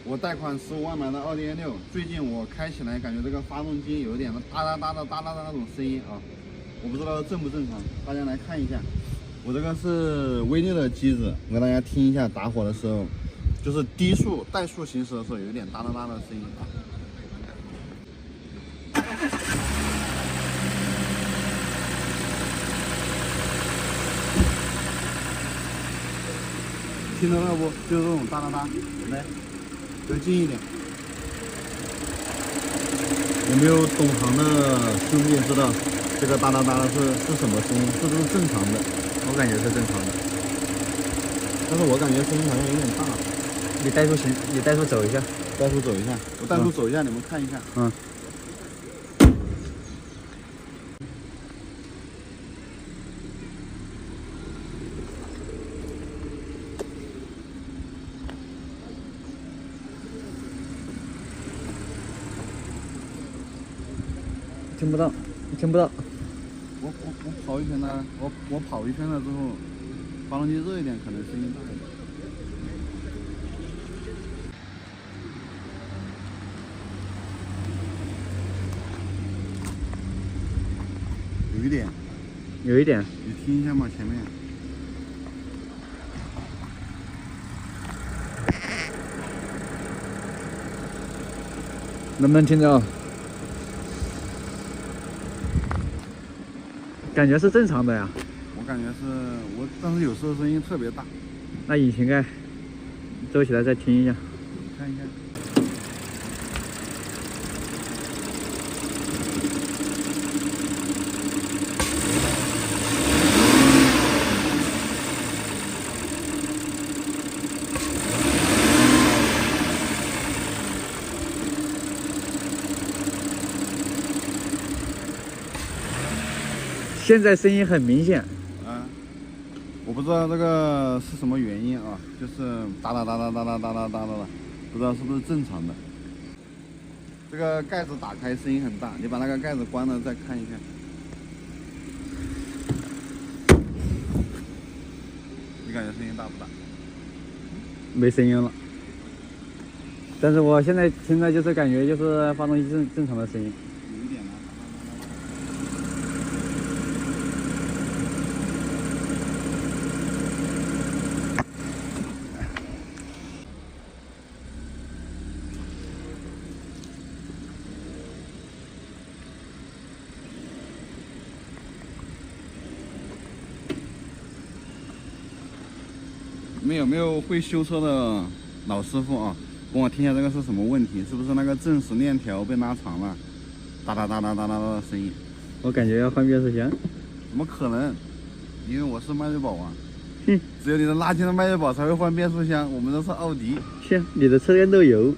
我贷款15万买的奥迪A6，最近我开起来感觉这个发动机有一点哒哒哒的那种声音啊，我不知道正不正常，大家来看一下。我这个是V6的机子，我给大家听一下打火的时候，就是低速怠速行驶的时候有一点哒哒哒的声音啊。听到了不？就是这种哒哒哒，来，再近一点。有没有懂行的兄弟知道这个哒哒哒的是什么声音？是不是正常的？我感觉是正常的，但是我感觉声音好像有点大。你怠速走一下，怠速走一下，我怠速走一下，你们看一下。嗯。听不到，听不到。我跑一圈呢，我跑一圈了之后，发动机热一点，可能声音大一点。有一点，有一点。你听一下嘛，前面。能不能听到？感觉是正常的呀。我感觉是但是有时候声音特别大。那引擎盖周起来再听一下，看一下。现在声音很明显。我不知道这个是什么原因啊，就是哒哒哒哒哒哒哒哒哒的，不知道是不是正常的。这个盖子打开声音很大，你把那个盖子关了再看一下。你感觉声音大不大？没声音了。但是我现在听的就是感觉就是发动机正常的声音。有一点呢。有没有会修车的老师傅啊？帮我听一下这个是什么问题？是不是那个正时链条被拉长了？哒哒哒哒哒哒哒的声音。我感觉要换变速箱。怎么可能？因为我是迈锐宝啊。哼，只有你的垃圾的迈锐宝才会换变速箱，我们都是奥迪。行，你的车间都有。